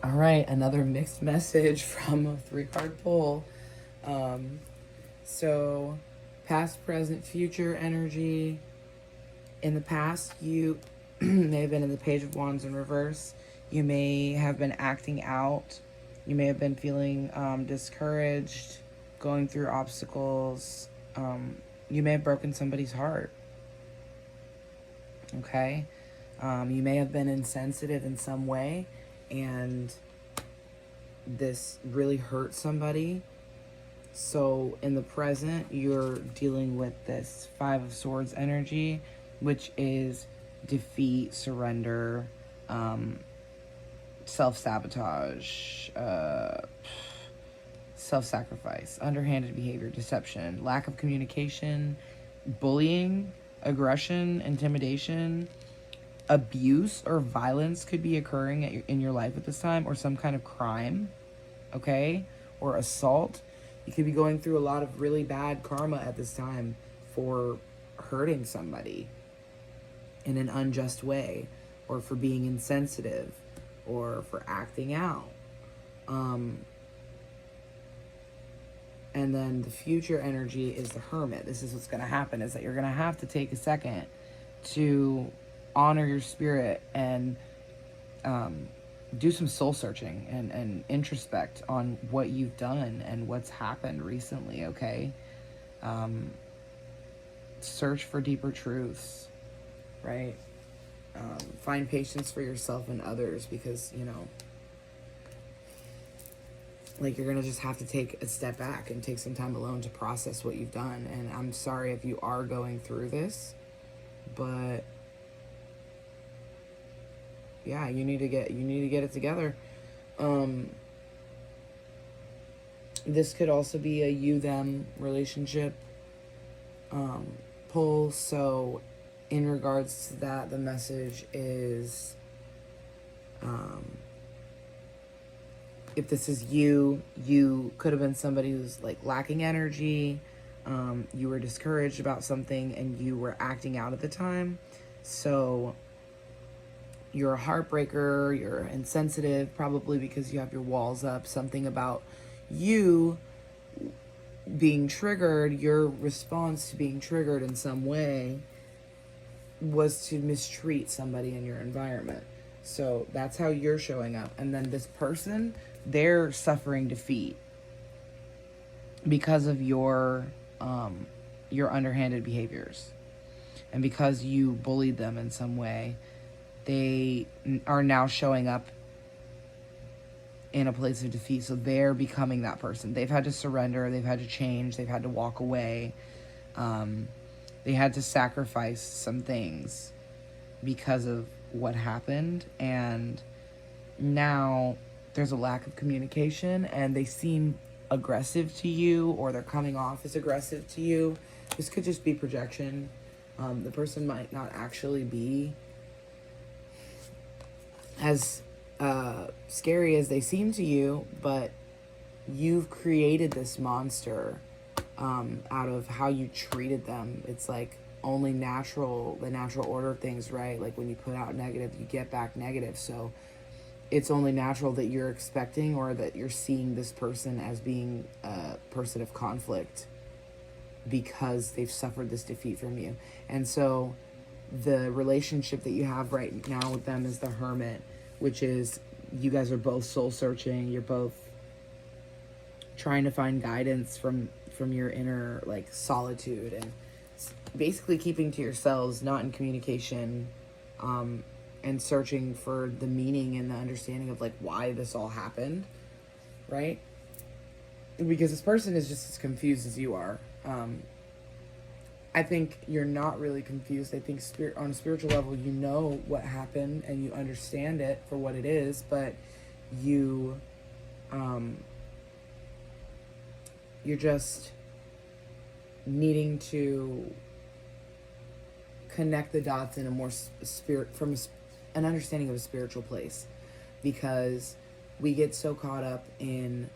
All right, another mixed message from a 3-card pull. So, past, present, future energy. In the past, you may have been in the Page of Wands in reverse. You may have been acting out. You may have been feeling discouraged, going through obstacles. You may have broken somebody's heart. Okay? You may have been insensitive in some way, and this really hurt somebody. So in the present, you're dealing with this 5 of Swords energy, which is defeat, surrender, self-sabotage, self-sacrifice, underhanded behavior, deception, lack of communication, bullying, aggression, intimidation, abuse or violence could be occurring in your life at this time, or some kind of crime, okay, or assault. You could be going through a lot of really bad karma at this time for hurting somebody in an unjust way, or for being insensitive, or for acting out. And then the future energy is the Hermit. This is what's going to happen, is that you're going to have to take a second to honor your spirit and do some soul searching and introspect on what you've done and what's happened recently, okay? Search for deeper truths, right? Find patience for yourself and others, because, you know, like, you're gonna just have to take a step back and take some time alone to process what you've done. And I'm sorry if you are going through this, but yeah, you need to get it together. This could also be a you-them relationship pull. So in regards to that, the message is, if this is you could have been somebody who's like lacking energy. You were discouraged about something and you were acting out at the time. So you're a heartbreaker, you're insensitive, probably because you have your walls up. Something about you being triggered, your response to being triggered in some way was to mistreat somebody in your environment. So that's how you're showing up. And then this person, they're suffering defeat because of your underhanded behaviors. And because you bullied them in some way, they are now showing up in a place of defeat. So they're becoming that person. They've had to surrender. They've had to change. They've had to walk away. They had to sacrifice some things because of what happened. And now there's a lack of communication, and they seem aggressive to you, or they're coming off as aggressive to you. This could just be projection. The person might not actually be as scary as they seem to you, but you've created this monster out of how you treated them. It's like only the natural order of things, right? Like when you put out negative, you get back negative. So it's only natural that you're expecting, or that you're seeing this person as being a person of conflict because they've suffered this defeat from you. And so the relationship that you have right now with them is the Hermit, which is you guys are both soul searching. You're both trying to find guidance from your inner like solitude, and basically keeping to yourselves, not in communication, and searching for the meaning and the understanding of like why this all happened, right? Because this person is just as confused as you are. I think you're not really confused. I think on a spiritual level, you know what happened and you understand it for what it is, but you're just needing to connect the dots in a more from an understanding of a spiritual place, because we get so caught up in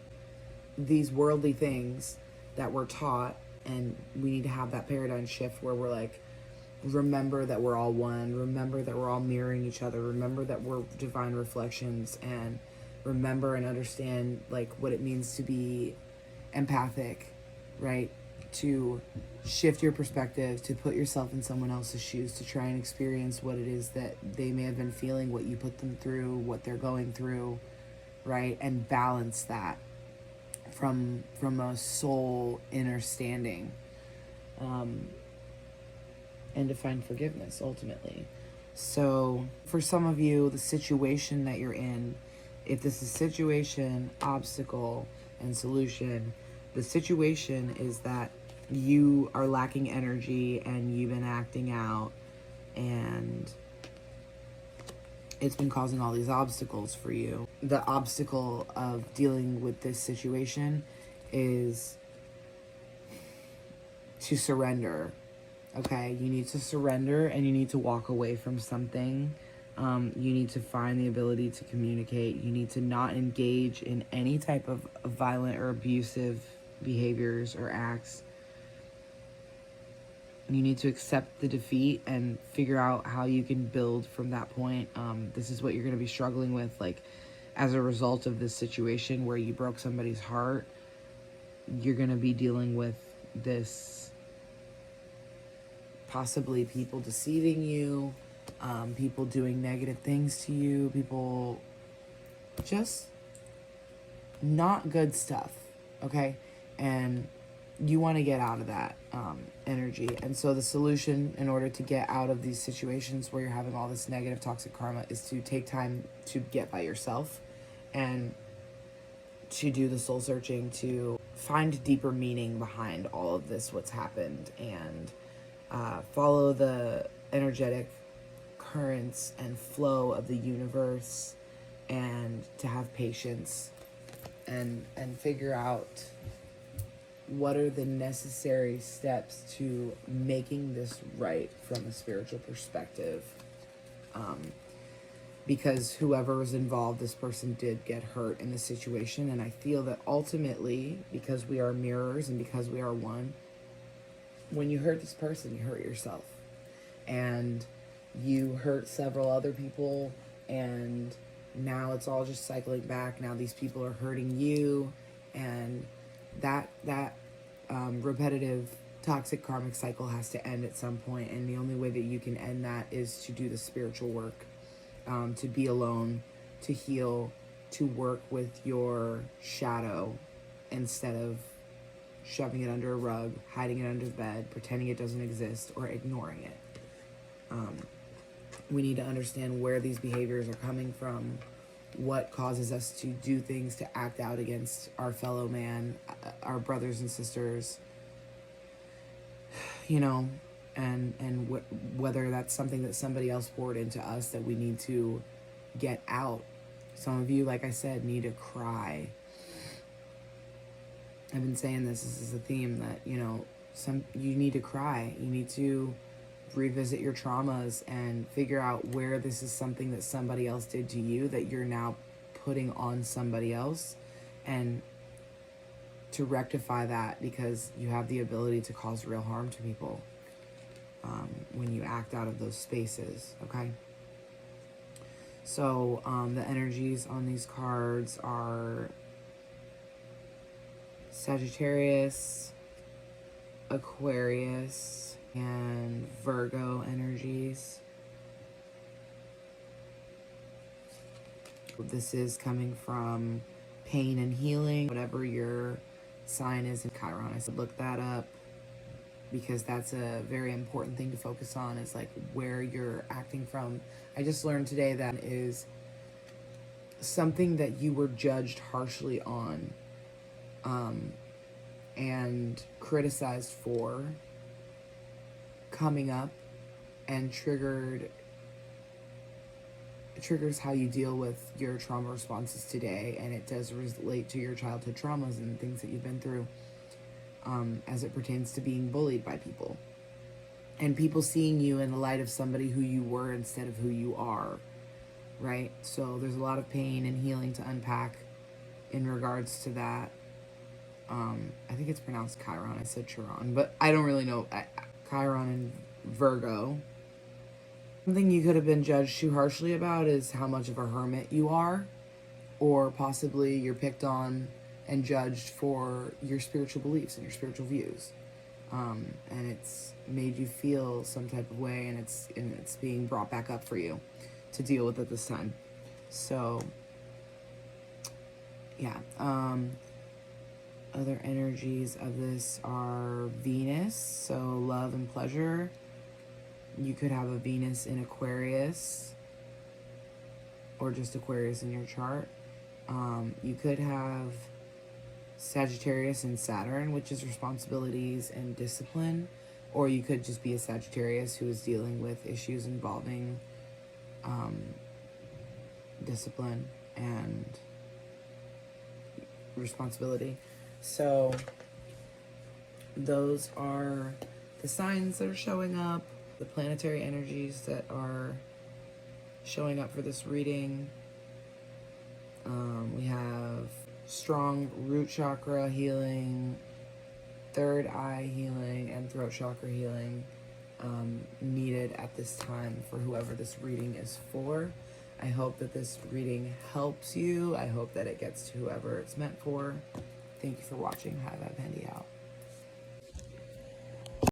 these worldly things that we're taught, and we need to have that paradigm shift where we're like, remember that we're all one, remember that we're all mirroring each other, remember that we're divine reflections, and remember and understand like what it means to be empathic, right? To shift your perspective, to put yourself in someone else's shoes, to try and experience what it is that they may have been feeling, what you put them through, what they're going through, right? And balance that from a soul inner standing, and to find forgiveness ultimately. So for some of you, the situation that you're in, if this is situation, obstacle, and solution, the situation is that you are lacking energy and you've been acting out, and it's been causing all these obstacles for you. The obstacle of dealing with this situation is to surrender. Okay, you need to surrender and you need to walk away from something. You need to find the ability to communicate. You need to not engage in any type of violent or abusive behaviors or acts. You need to accept the defeat and figure out how you can build from that point. This is what you're going to be struggling with, like, as a result of this situation where you broke somebody's heart. You're going to be dealing with this, possibly people deceiving you, people doing negative things to you, people just not good stuff, okay? And you want to get out of that energy. And so the solution in order to get out of these situations where you're having all this negative toxic karma is to take time to get by yourself and to do the soul searching, to find deeper meaning behind all of this, what's happened, and follow the energetic currents and flow of the universe, and to have patience and figure out what are the necessary steps to making this right from a spiritual perspective. Because whoever was involved, this person did get hurt in the situation. And I feel that ultimately, because we are mirrors and because we are one, when you hurt this person, you hurt yourself. And you hurt several other people, and now it's all just cycling back. Now these people are hurting you, and that repetitive toxic karmic cycle has to end at some point. And the only way that you can end that is to do the spiritual work, to be alone, to heal, to work with your shadow instead of shoving it under a rug, hiding it under the bed, pretending it doesn't exist, or ignoring it. We need to understand where these behaviors are coming from, what causes us to do things, to act out against our fellow man, our brothers and sisters, you know, and whether that's something that somebody else poured into us that we need to get out. Some of you, like I said, need to cry. I've been saying this is a theme that, you know, you need to cry. You need to revisit your traumas and figure out where this is something that somebody else did to you that you're now putting on somebody else, and to rectify that, because you have the ability to cause real harm to people when you act out of those spaces, okay? So the energies on these cards are Sagittarius, Aquarius, and Virgo energies. This is coming from pain and healing, whatever your sign is in Chiron. I said look that up, because that's a very important thing to focus on, is like where you're acting from. I just learned today that is something that you were judged harshly on and criticized for, coming up and triggers how you deal with your trauma responses today. And it does relate to your childhood traumas and things that you've been through, as it pertains to being bullied by people and people seeing you in the light of somebody who you were instead of who you are, right? So there's a lot of pain and healing to unpack in regards to that. I think it's pronounced Chiron. I said Chiron, but I don't really know. Chiron and Virgo. Something you could have been judged too harshly about is how much of a hermit you are. or possibly you're picked on and judged for your spiritual beliefs and your spiritual views. And it's made you feel some type of way, and it's being brought back up for you to deal with at this time. So, yeah. Other energies of this are Venus, so love and pleasure. You could have a Venus in Aquarius, or just Aquarius in your chart. You could have Sagittarius and Saturn, which is responsibilities and discipline, or you could just be a Sagittarius who is dealing with issues involving discipline and responsibility. So those are the signs that are showing up, the planetary energies that are showing up for this reading. We have strong root chakra healing, third eye healing, and throat chakra healing needed at this time for whoever this reading is for. I hope that this reading helps you. I hope that it gets to whoever it's meant for. Thank you for watching. Have a Bendy out.